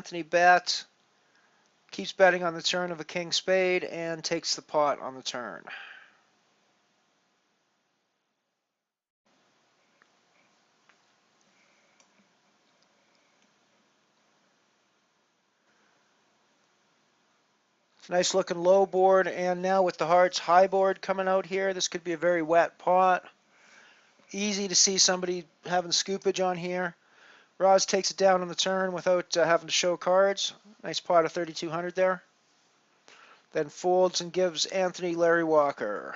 Anthony bet, keeps betting on the turn of a king spade, and takes the pot on the turn. Nice looking low board, and now with the hearts high board coming out here, this could be a very wet pot. Easy to see somebody having scoopage on here. Roz takes it down on the turn without having to show cards. Nice pot of 3,200 there. Then folds and gives Anthony Larry Walker.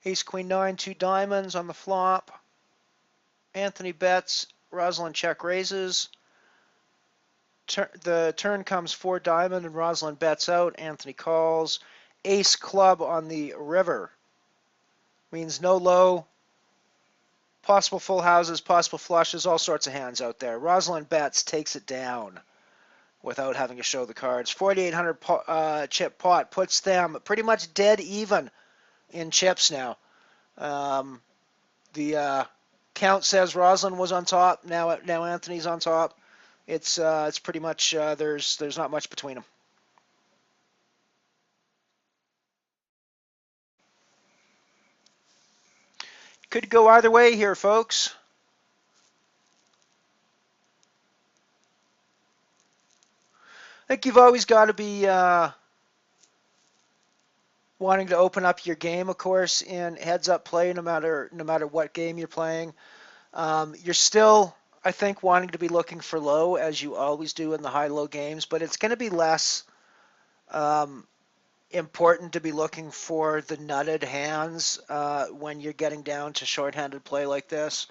Ace, Queen, 9, 2 diamonds on the flop. Anthony bets. Rosalind check raises. The turn comes 4 diamond and Rosalind bets out. Anthony calls. Ace club on the river. Means no low. Possible full houses, possible flushes, all sorts of hands out there. Rosalind bets, takes it down without having to show the cards. 4,800 chip pot puts them pretty much dead even in chips now. The count says Rosalind was on top. Now Anthony's on top. It's pretty much there's not much between them. Could go either way here, folks. I think you've always got to be wanting to open up your game, of course, in heads-up play, no matter what game you're playing. You're still, I think, wanting to be looking for low, as you always do in the high-low games, but it's going to be less important to be looking for the nutted hands when you're getting down to short-handed play like this.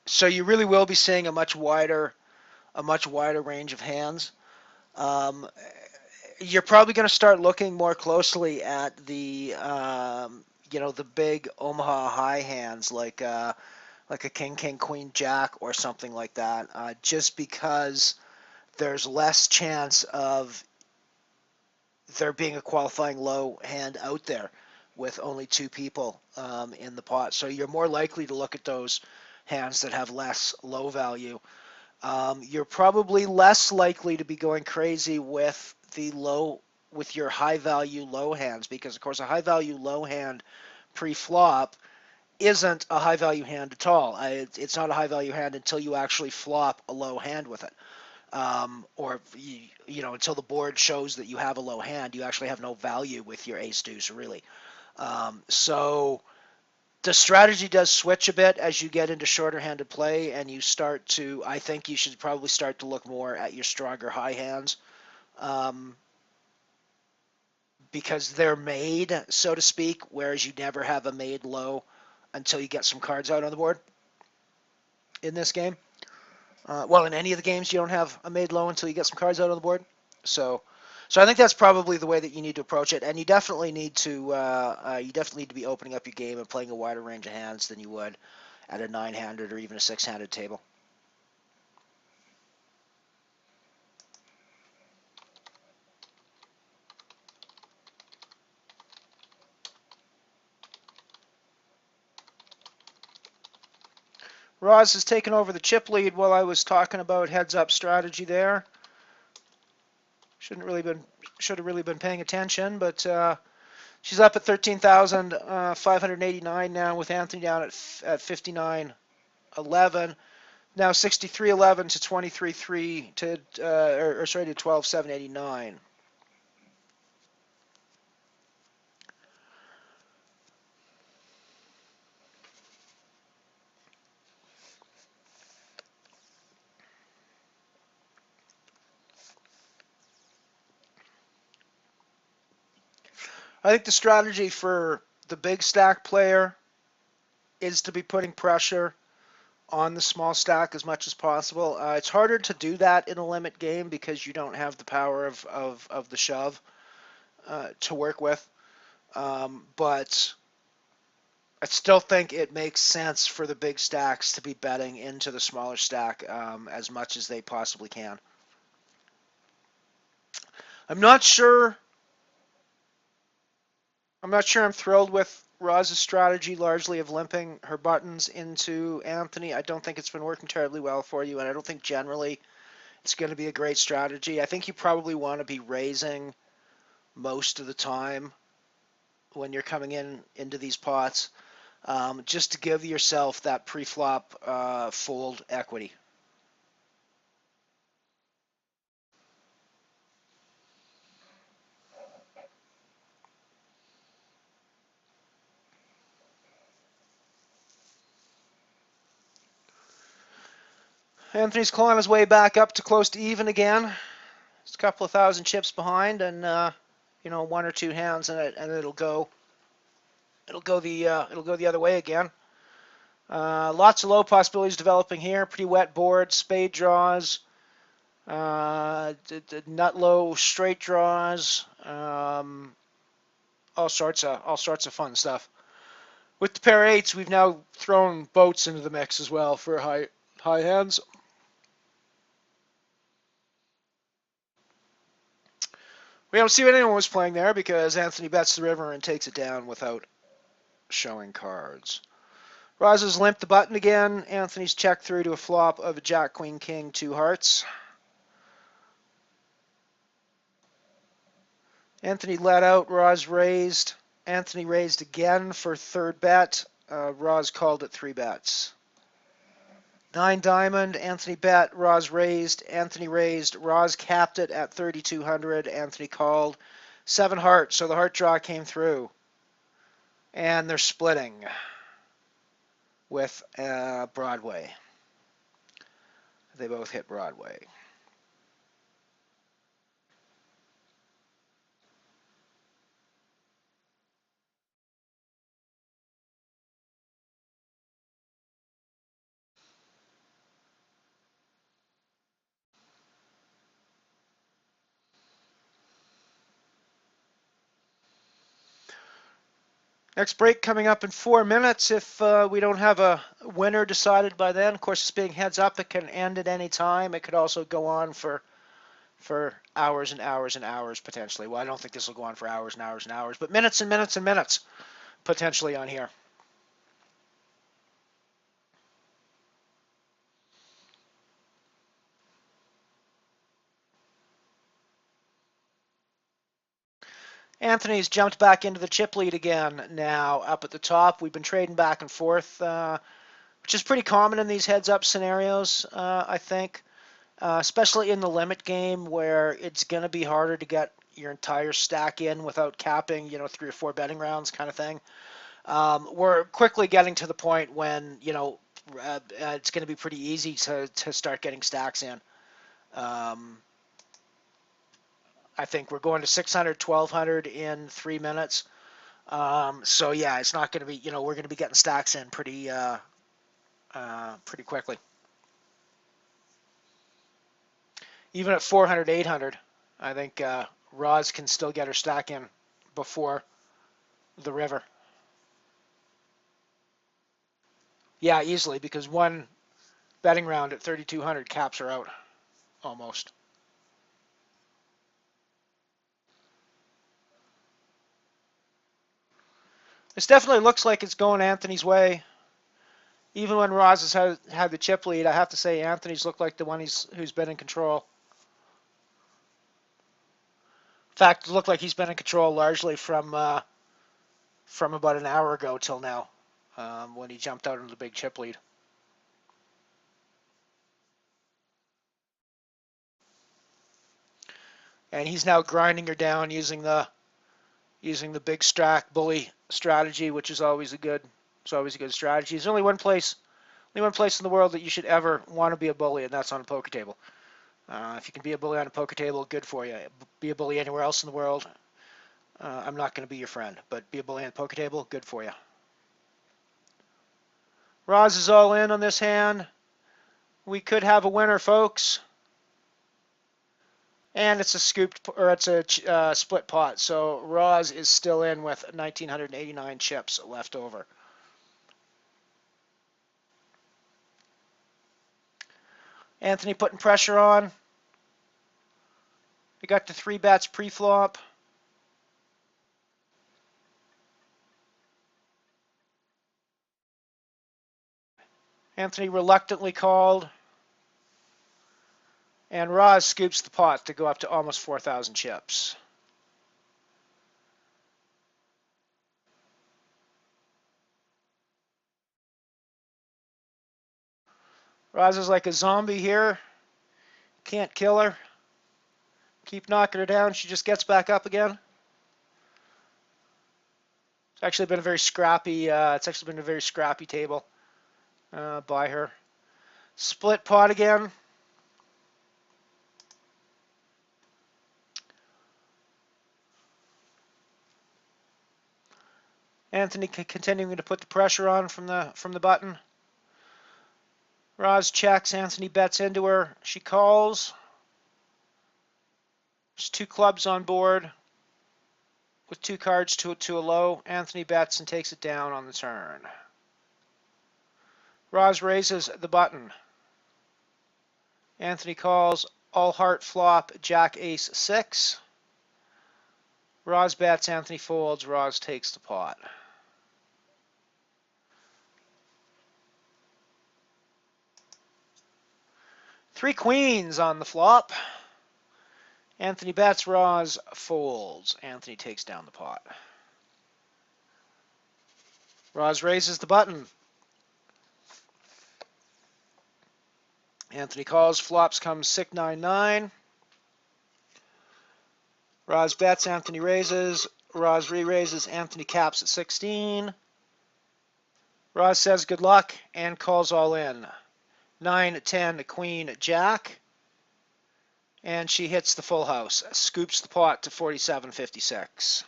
So you really will be seeing a much wider range of hands. You're probably going to start looking more closely at the the big Omaha high hands like a king, queen, jack, or something like that, just because there's less chance of there being a qualifying low hand out there with only 2 people in the pot. So you're more likely to look at those hands that have less low value. You're probably less likely to be going crazy with your high value low hands, because of course a high value low hand pre-flop isn't a high value hand at all. It's not a high value hand until you actually flop a low hand with it. Or until the board shows that you have a low hand, you actually have no value with your ace deuce, really. So the strategy does switch a bit as you get into shorter handed play, and I think you should probably start to look more at your stronger high hands, because they're made, so to speak, whereas you never have a made low until you get some cards out on the board in this game. Well, in any of the games, you don't have a made low until you get some cards out on the board. So I think that's probably the way that you need to approach it, and you definitely need to be opening up your game and playing a wider range of hands than you would at a 9-handed or even a 6-handed table. Roz has taken over the chip lead while I was talking about heads-up strategy there. Should have really been paying attention, but she's up at 13,589 now, with Anthony down at 59.11. Now 63.11 to 23.3 to to 12,789. I think the strategy for the big stack player is to be putting pressure on the small stack as much as possible. It's harder to do that in a limit game because you don't have the power of the shove to work with. But I still think it makes sense for the big stacks to be betting into the smaller stack as much as they possibly can. I'm not sure I'm not sure I'm thrilled with Roz's strategy, largely of limping her buttons into Anthony. I don't think it's been working terribly well for you, and I don't think generally it's going to be a great strategy. I think you probably want to be raising most of the time when you're coming into these pots, just to give yourself that pre-flop fold equity. Anthony's clawing his way back up to close to even again. It's a couple of thousand chips behind, and one or two hands, and it'll go. It'll go the other way again. Lots of low possibilities developing here. Pretty wet board, spade draws, nut low straight draws, all sorts of fun stuff. With the pair eights, we've now thrown boats into the mix as well for high hands. We don't see what anyone was playing there because Anthony bets the river and takes it down without showing cards. Roz has limped the button again. Anthony's checked through to a flop of a Jack, Queen, King, 2 hearts. Anthony let out. Roz raised. Anthony raised again for third bet. Roz called it 3 bets. 9 diamond. Anthony bet. Roz raised. Anthony raised. Roz capped it at 3,200. Anthony called. 7 heart. So the heart draw came through. And they're splitting with Broadway. They both hit Broadway. Next break coming up in 4 minutes. If we don't have a winner decided by then, of course, it's being heads up. It can end at any time. It could also go on for hours and hours and hours potentially. Well, I don't think this will go on for hours and hours and hours, but minutes and minutes and minutes potentially on here. Anthony's jumped back into the chip lead again now up at the top. We've been trading back and forth, which is pretty common in these heads-up scenarios, I think, especially in the limit game where it's going to be harder to get your entire stack in without capping, 3 or 4 betting rounds kind of thing. We're quickly getting to the point when, it's going to be pretty easy to start getting stacks in. I think we're going to 600, 1200 in 3 minutes. So yeah, it's not going to be, we're going to be getting stacks in pretty quickly. Even at 400, 800, I think Roz can still get her stack in before the river. Yeah, easily, because one betting round at 3,200 caps her out almost. This definitely looks like it's going Anthony's way. Even when Roz has had the chip lead, I have to say Anthony's looked like the one who's been in control. In fact, it looked like he's been in control largely from about an hour ago till now, when he jumped out into the big chip lead. And he's now grinding her down using the big stack bully strategy, which is always a good strategy. There's only one place in the world that you should ever want to be a bully, and that's on a poker table. If you can be a bully on a poker table, good for you. Be a bully anywhere else in the world, I'm not going to be your friend. But be a bully on a poker table, good for you. Roz is all in on this hand. We could have a winner, folks. And it's a split pot. So Roz is still in with 1,989 chips left over. Anthony putting pressure on. We got the 3 bets pre-flop. Anthony reluctantly called. And Roz scoops the pot to go up to almost 4,000 chips. Roz is like a zombie here. Can't kill her. Keep knocking her down. She just gets back up again. It's actually been a very scrappy. Table by her. Split pot again. Anthony continuing to put the pressure on from the button. Roz checks. Anthony bets into her. She calls. There's 2 clubs on board with 2 cards to a low. Anthony bets and takes it down on the turn. Roz raises the button. Anthony calls. All heart flop. Jack ace 6. Roz bets. Anthony folds. Roz takes the pot. Three queens on the flop. Anthony bets. Roz folds. Anthony takes down the pot. Roz raises the button. Anthony calls. Flops come 6-9-9. Roz bets. Anthony raises. Roz re-raises. Anthony caps at 16. Roz says good luck and calls all in. 9-10 queen jack. And she hits the full house. Scoops the pot to 47.56.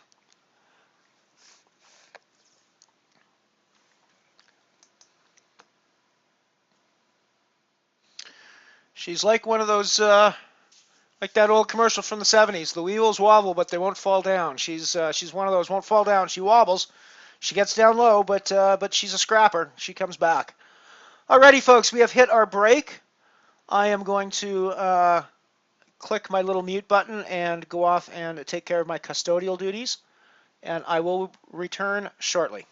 She's like one of those, like that old commercial from the 70s. The wheels wobble, but they won't fall down. She's one of those, won't fall down. She wobbles. She gets down low, but she's a scrapper. She comes back. Alrighty, folks, we have hit our break. I am going to click my little mute button and go off and take care of my custodial duties, and I will return shortly.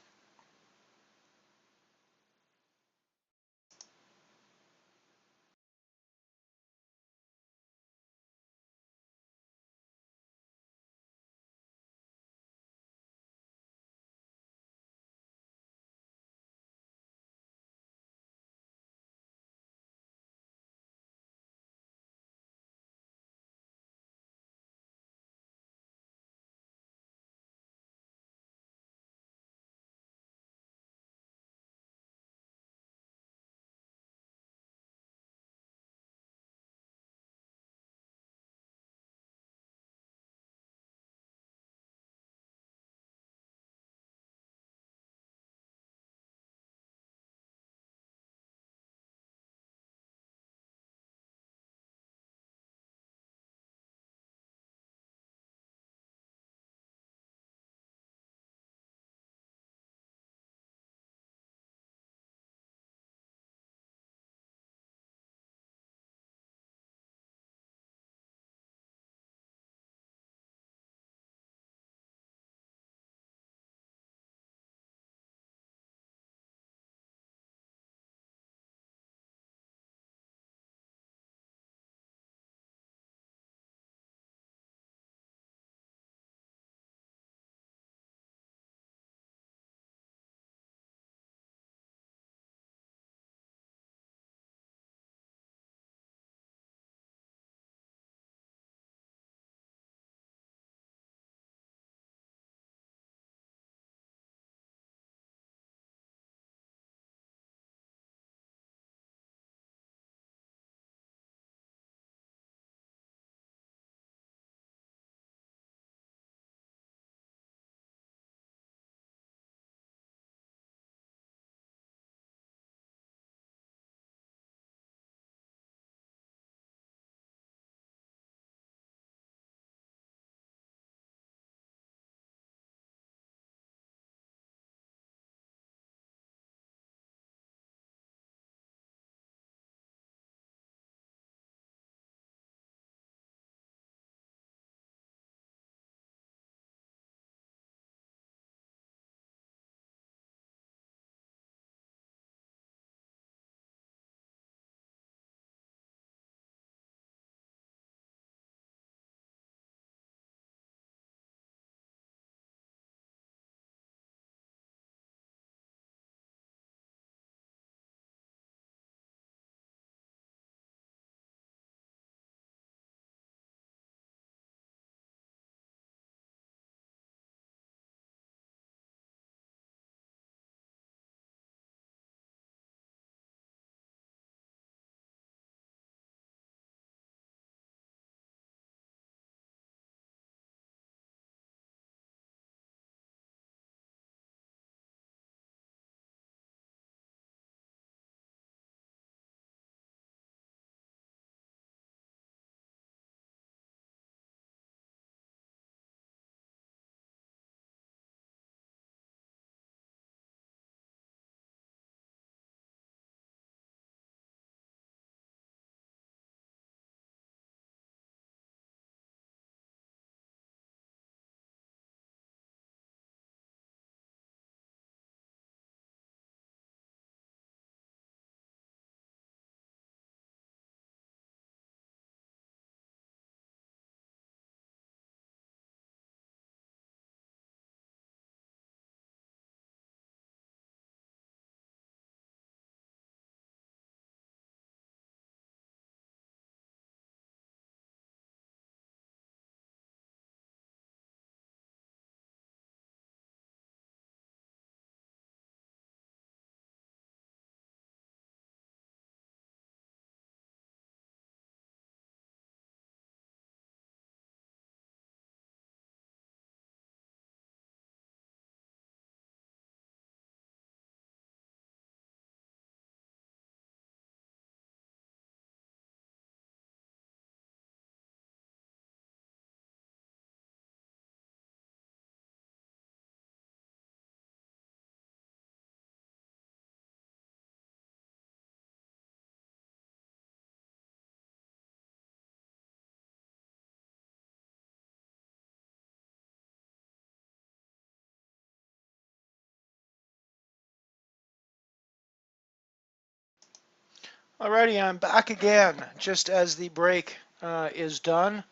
Alrighty, I'm back again, just as the break is done.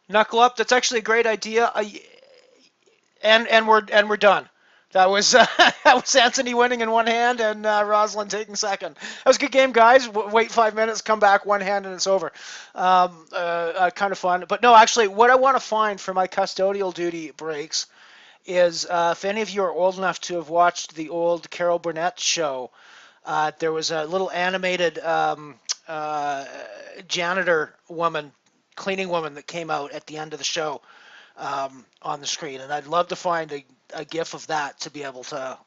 Knuckle up. That's actually a great idea. And we're done. That was that was Anthony winning in one hand and Rosalind taking second. That was a good game, guys. Wait 5 minutes, come back one hand, and it's over. Kind of fun. But no, actually, what I want to find for my custodial duty breaks is if any of you are old enough to have watched the old Carol Burnett show, there was a little animated janitor woman, cleaning woman that came out at the end of the show on the screen, and I'd love to find a GIF of that to be able to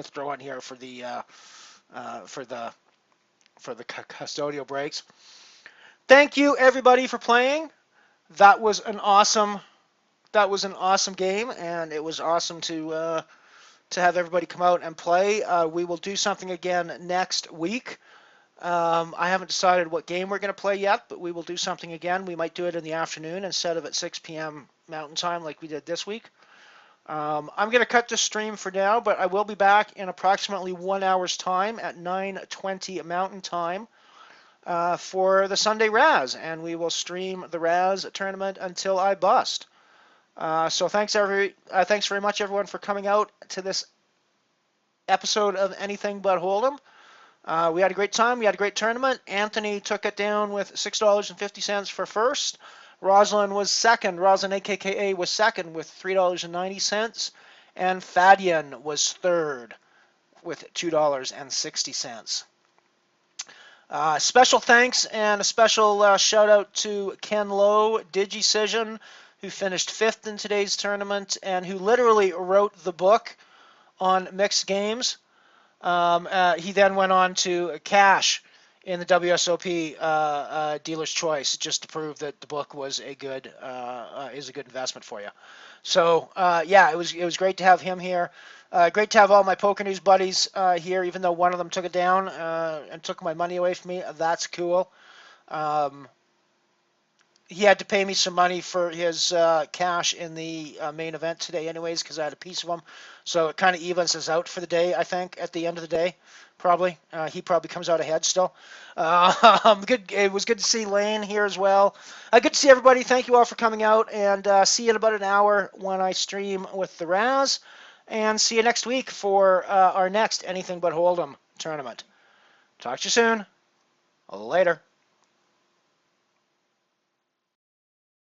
throw on here for the custodial breaks. Thank you everybody for playing. That was an awesome game, and it was awesome to have everybody come out and play. We will do something again next week. I haven't decided what game we're going to play yet, but we will do something again. We might do it in the afternoon instead of at 6 p.m. Mountain Time like we did this week. I'm going to cut this stream for now, but I will be back in approximately 1 hour's time at 9:20 Mountain Time for the Sunday Raz, and we will stream the Raz tournament until I bust. So thanks very much everyone for coming out to this episode of Anything But Hold'em. We had a great time. We had a great tournament. Anthony took it down with $6.50 for first. Rosalind was second. Rosalind AKKA was second with $3.90. And Fadian was third with $2.60. Special thanks and a special shout out to Ken Lowe, Digicision, who finished fifth in today's tournament and who literally wrote the book on mixed games. He then went on to cash in the WSOP Dealer's Choice just to prove that the book was a good investment for you. So yeah, it was great to have him here. Great to have all my Poker News buddies here, even though one of them took it down and took my money away from me. That's cool. He had to pay me some money for his cash in the main event today anyways, because I had a piece of him. So it kind of evens us out for the day, I think, at the end of the day, probably. He probably comes out ahead still. Good. It was good to see Lane here as well. Good to see everybody. Thank you all for coming out, and see you in about an hour when I stream with the Raz. And see you next week for our next Anything But Hold'em tournament. Talk to you soon. Later.